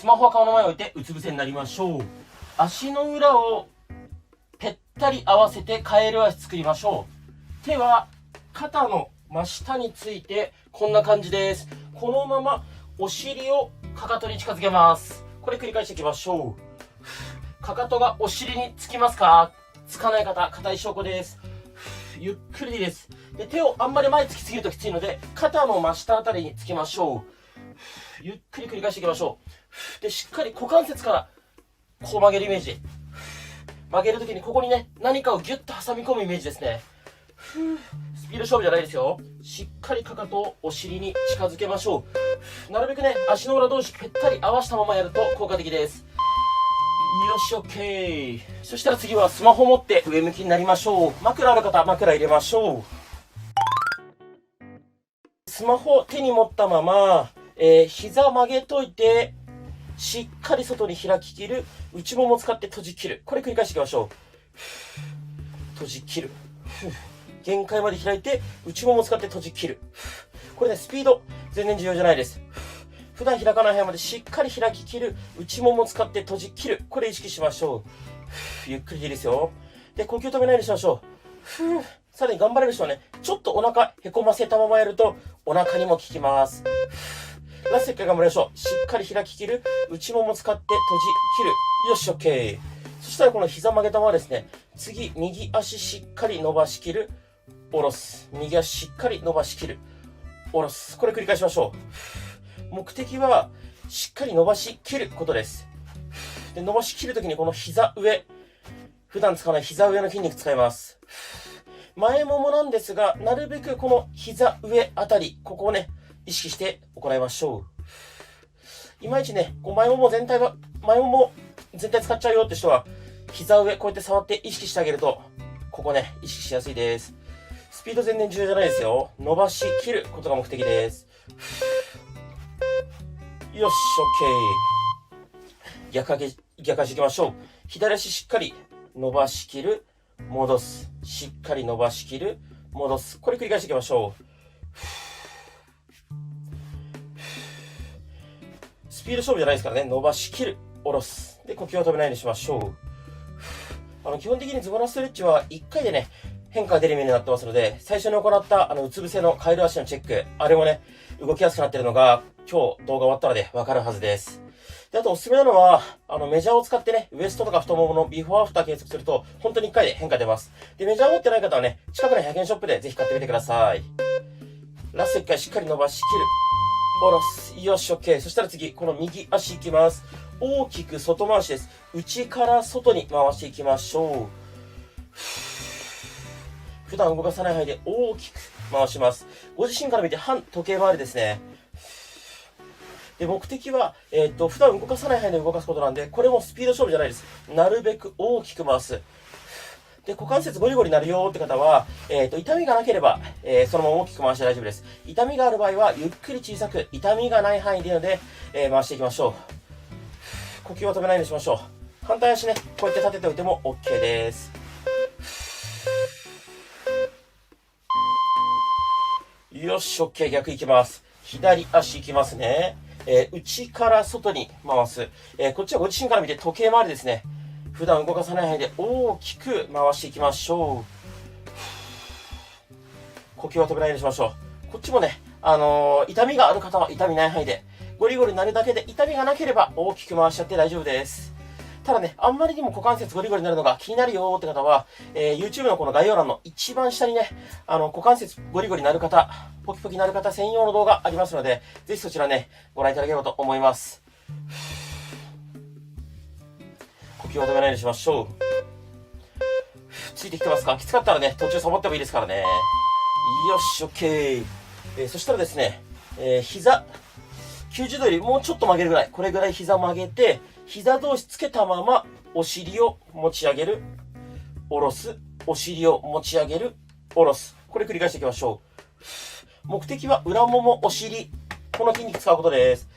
スマホは顔の前に置いてうつ伏せになりましょう。足の裏をぺったり合わせてカエル足作りましょう。手は肩の真下についてこんな感じです。このままお尻をかかとに近づけます。これ繰り返していきましょう。かかとがお尻につきますか？つかない方、硬い証拠です。ゆっくりでいいです。で、手をあんまり前つきすぎるときついので、肩の真下あたりにつきましょう。ゆっくり繰り返していきましょう。で、しっかり股関節からこう曲げるイメージ。曲げるときにここにね、何かをギュッと挟み込むイメージですね。スピード勝負じゃないですよ。しっかりかかとをお尻に近づけましょう。なるべくね、足の裏同士ぺったり合わせたままやると効果的です。よし、OK。そしたら次はスマホ持って上向きになりましょう。枕ある方、枕入れましょう。スマホ手に持ったまま、膝曲げといて、しっかり外に開き切る。内もも使って閉じ切る。これ繰り返していきましょう。閉じ切る。限界まで開いて、内もも使って閉じ切る。これね、スピード全然重要じゃないです。普段開かない範囲までしっかり開き切る。内もも使って閉じ切る。これ意識しましょう。ゆっくりでいいですよ。で、呼吸止めないようにしましょう。さらに頑張れる人はね、ちょっとお腹へこませたままやると、お腹にも効きます。ラスト1回頑張りましょう。しっかり開き切る。内もも使って閉じ切る。よし、OK。そしたらこの膝曲げたままですね、次、右足しっかり伸ばし切る。下ろす。右足しっかり伸ばし切る。下ろす。これ繰り返しましょう。目的は、しっかり伸ばし切ることです。で、伸ばし切るときにこの膝上、普段使わない膝上の筋肉使います。前ももなんですが、なるべくこの膝上あたり、ここをね、意識して行いましょう。いまいちね、こう前もも全体使っちゃうよって人は、膝上こうやって触って意識してあげると、ここね、意識しやすいです。スピード全然重要じゃないですよ。伸ばし切ることが目的です。よし、OK。逆足行きましょう。左足しっかり伸ばし切る。戻す。しっかり伸ばし切る。戻す。これ繰り返していきましょう。スピード勝負じゃないですからね。伸ばし切る。下ろす。で、呼吸を止めないようにしましょう。基本的にズボラストレッチは1回でね、変化が出るメニューになってますので、最初に行ったうつ伏せのカエル足のチェック、あれもね、動きやすくなってるのが、今日動画終わったらね、わかるはずです。で、あとおすすめなのは、メジャーを使ってね、ウエストとか太もものビフォーアフター計測すると、本当に1回で変化出ます。で、メジャー持ってない方はね、近くの100円ショップでぜひ買ってみてください。ラスト1回しっかり伸ばし切る。下ろす。よし、OK。そしたら次、この右足いきます。大きく外回しです。内から外に回していきましょう。普段動かさない範囲で大きく回します。ご自身から見て反時計回りですね。で、目的は、普段動かさない範囲で動かすことなんで、これもスピード勝負じゃないです。なるべく大きく回す。で、股関節ゴリゴリなるよって方は、痛みがなければ、そのまま大きく回して大丈夫です。痛みがある場合は、ゆっくり小さく、痛みがない範囲でいいので、回していきましょう。呼吸を止めないようにしましょう。反対足ね、こうやって立てておいても OK です。よし、OK。逆いきます。左足いきますね。内から外に回す。こっちはご自身から見て時計回りですね。普段動かさない範囲で大きく回していきましょう。呼吸を止めないようにしましょう。こっちもね、痛みがある方は痛みない範囲で、ゴリゴリなるだけで痛みがなければ大きく回しちゃって大丈夫です。ただね、あんまりにも股関節ゴリゴリになるのが気になるよって方は、YouTube のこの概要欄の一番下にね、股関節ゴリゴリなる方、ポキポキなる方専用の動画ありますので、ぜひそちらね、ご覧いただければと思います。呼吸を止めないようにしましょう。ついてきてますか？きつかったらね、途中サボってもいいですからね。よし、OK。そしたらですね、膝、90度よりもうちょっと曲げるぐらい、これぐらい膝曲げて、膝同士つけたまま、お尻を持ち上げる、下ろす、お尻を持ち上げる、下ろす。これ繰り返していきましょう。目的は裏もも、お尻、この筋肉使うことです。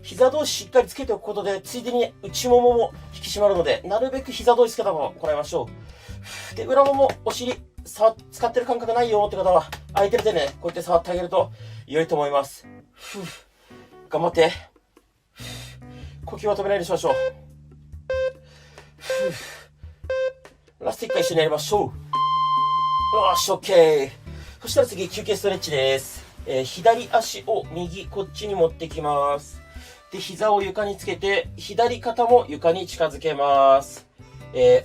膝同士しっかりつけておくことで、ついでに内ももも引き締まるので、なるべく膝同士つけたまま行いましょう。で、裏もも、お尻、使ってる感覚ないよって方は、空いてる手でね、こうやって触ってあげると良いと思います。頑張って。呼吸は止めないようにしましょう。ラスト1回一緒にやりましょう。よし、OK。そしたら次、休憩ストレッチです。左足を右、こっちに持ってきます。で、膝を床につけて、左肩も床に近づけます。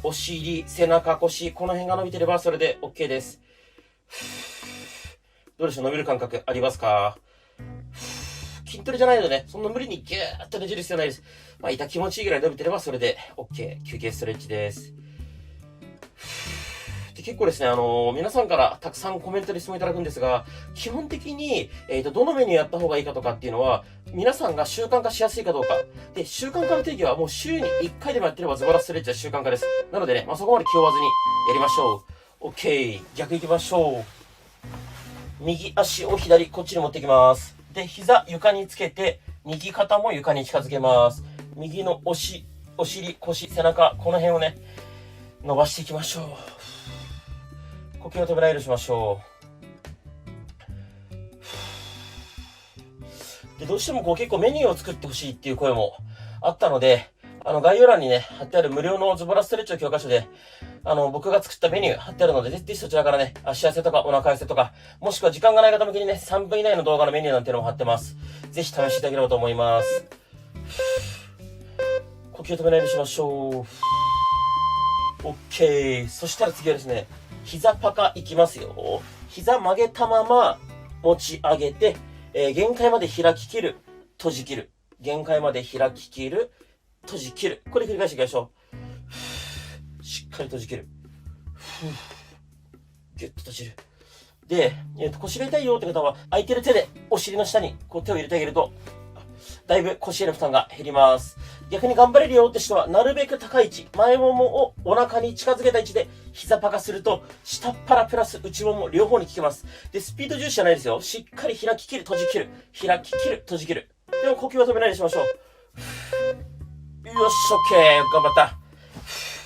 お尻、背中、腰、この辺が伸びてればそれで OK です。どうでしょう、伸びる感覚ありますか？筋トレじゃないのでね、そんな無理にギューッとねじる必要ないです。まあ、痛気持ちいいぐらい伸びてればそれで OK。休憩ストレッチです。で結構ですね、皆さんからたくさんコメントで質問いただくんですが、基本的に、どのメニューやった方がいいかとかっていうのは、皆さんが習慣化しやすいかどうか。で、習慣化の定義はもう週に1回でもやってればズボラストレッチは習慣化です。なのでね、まあ、そこまで気負わずにやりましょう。OK。逆行きましょう。右足を左、こっちに持ってきます。で、膝床につけて、右肩も床に近づけます。右のお尻、腰、背中、この辺をね、伸ばしていきましょう。呼吸を止めないようにしましょう。で、どうしても結構メニューを作ってほしいっていう声もあったので、概要欄にね、貼ってある無料のズボラストレッチの教科書で、僕が作ったメニュー貼ってあるので、ぜひそちらからね、足痩せとかお腹痩せとか、もしくは時間がない方向けにね、3分以内の動画のメニューなんていうのも貼ってます。ぜひ試していただければと思います。呼吸を止めないようにしましょう。OK。そしたら次はですね、膝パカいきますよ。膝曲げたまま持ち上げて、限界まで開き切る、閉じ切る。限界まで開き切る、閉じ切る。これ繰り返していきましょう。しっかり閉じ切る。ギュッと閉じる。で、腰が痛いよって方は、空いてる手でお尻の下にこう手を入れてあげると、だいぶ腰への負担が減ります。逆に頑張れるよって人は、なるべく高い位置、前ももをお腹に近づけた位置で膝パカすると、下っ腹プラス内もも両方に効きます。で、スピード重視じゃないですよ。しっかり開き切る、閉じ切る。開き切る、閉じ切る。でも呼吸は止めないようにしましょう。よし、OK。頑張った。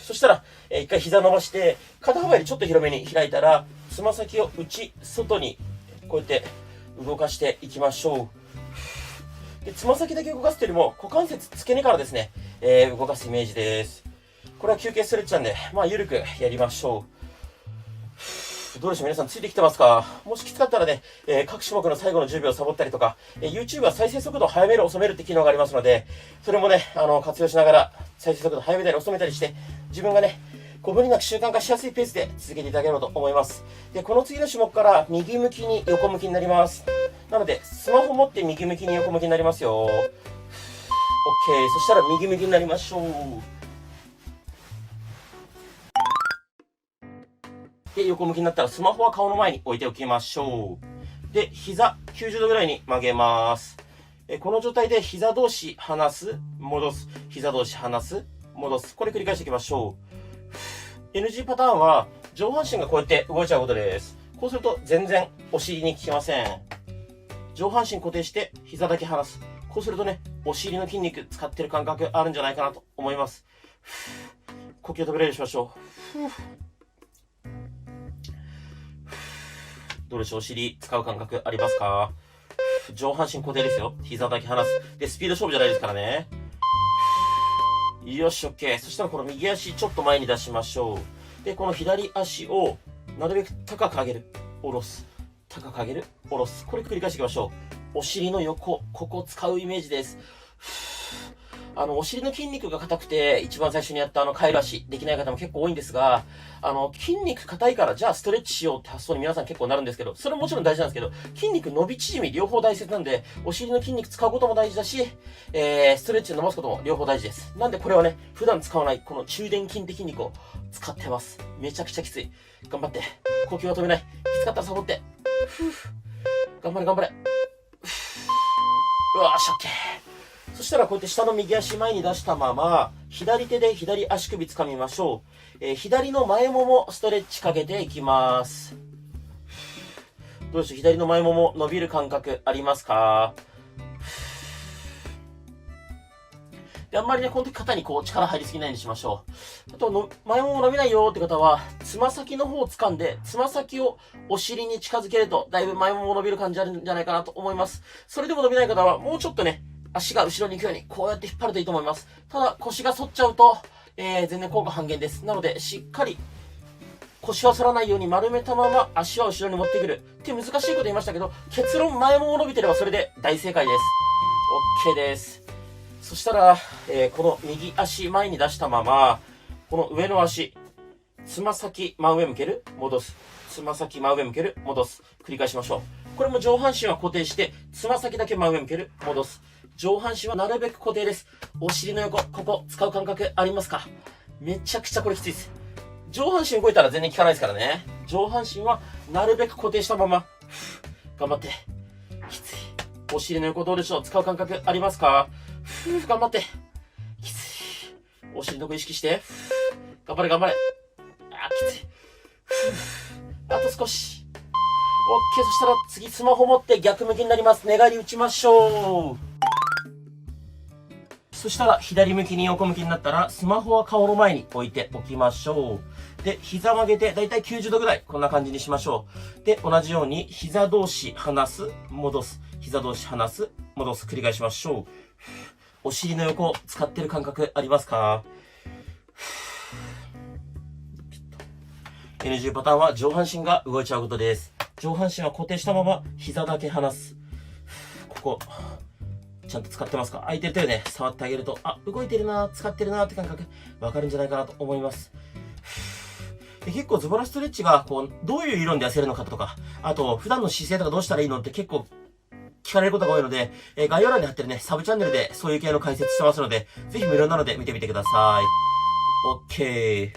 そしたら、一回膝伸ばして、肩幅よりちょっと広めに開いたら、つま先を内、外に、こうやって動かしていきましょう。で、つま先だけ動かすというよりも、股関節付け根からですね、動かすイメージです。これは休憩ストレッチなんで、まあ、ゆるくやりましょう。どうでしょう皆さんついてきてますか？もしきつかったらね、各種目の最後の10秒サボったりとか、YouTube は再生速度を早める遅めるって機能がありますので、それもね、活用しながら再生速度早めたり遅めたりして、自分がね、無理なく習慣化しやすいペースで続けていただければと思います。で、この次の種目から右向きに横向きになります。なので、スマホ持って右向きに横向きになりますよ。OK。そしたら右向きになりましょう。で、横向きになったらスマホは顔の前に置いておきましょう。で、膝90度ぐらいに曲げます。この状態で膝同士離す、戻す、膝同士離す、戻す。これ繰り返していきましょう。NG パターンは上半身がこうやって動いちゃうことです。こうすると全然お尻に効きません。上半身固定して膝だけ離す。こうするとね、お尻の筋肉使ってる感覚あるんじゃないかなと思います。呼吸を止めるようにしましょう。どうでしょうお尻使う感覚ありますか？上半身固定ですよ。膝だけ離す。で、スピード勝負じゃないですからね。よし、OK。そしたらこの右足ちょっと前に出しましょう。で、この左足をなるべく高く上げる。下ろす。高く上げる。下ろす。これ繰り返していきましょう。お尻の横、ここ使うイメージです。お尻の筋肉が硬くて、一番最初にやったカイロ足、できない方も結構多いんですが、筋肉硬いから、じゃあストレッチしようって発想に皆さん結構なるんですけど、それももちろん大事なんですけど、筋肉伸び縮み両方大切なんで、お尻の筋肉使うことも大事だし、ストレッチで伸ばすことも両方大事です。なんでこれはね、普段使わない、この中殿筋って筋肉を使ってます。めちゃくちゃきつい。頑張って。呼吸は止めない。きつかったらサボって。頑張れ頑張れ。うわーし、オッケー。そしたらこうやって下の右足前に出したまま、左手で左足首掴みましょう。左の前ももストレッチかけていきます。どうでしょう左の前もも伸びる感覚ありますか？で、あんまりね、この時肩にこう力入りすぎないようにしましょう。あと前もも伸びないよって方は、つま先の方を掴んで、つま先をお尻に近づけると、だいぶ前もも伸びる感じあるんじゃないかなと思います。それでも伸びない方は、もうちょっとね、足が後ろに行くように、こうやって引っ張るといいと思います。ただ、腰が反っちゃうと、全然効果半減です。なので、しっかり、腰を反らないように丸めたまま足は後ろに持ってくる。って難しいこと言いましたけど、結論前もも伸びてればそれで大正解です。OK です。そしたら、この右足前に出したまま、この上の足、つま先真上向ける、戻す。つま先真上向ける、戻す。繰り返しましょう。これも上半身は固定して、つま先だけ真上向ける、戻す。上半身はなるべく固定です。お尻の横、ここ使う感覚ありますか？めちゃくちゃこれきついです。上半身動いたら全然効かないですからね。上半身はなるべく固定したまま、頑張って。きつい。お尻の横どうでしょう？使う感覚ありますか？頑張って。きつい。お尻の横意識して。頑張れ頑張れ。きつい。あと少し。OK。そしたら次スマホ持って逆向きになります。寝返り打ちましょう。そしたら左向きに横向きになったらスマホは顔の前に置いておきましょう。で、膝曲げてだいたい90度ぐらいこんな感じにしましょう。で、同じように膝同士離す、戻す。膝同士離す、戻す。繰り返しましょう。お尻の横使ってる感覚ありますか？NG パターンは上半身が動いちゃうことです。上半身は固定したまま膝だけ離す。ここ、ちゃんと使ってますか？空いてる手をね、触ってあげると、あ、動いてるな、使ってるなって感覚、わかるんじゃないかなと思います。で結構ズボラストレッチが、こう、どういう理論で痩せるのかとか、あと、普段の姿勢とかどうしたらいいのって結構、聞かれることが多いので、概要欄に貼ってるね、サブチャンネルでそういう系の解説してますので、ぜひ無料なので見てみてください。OK。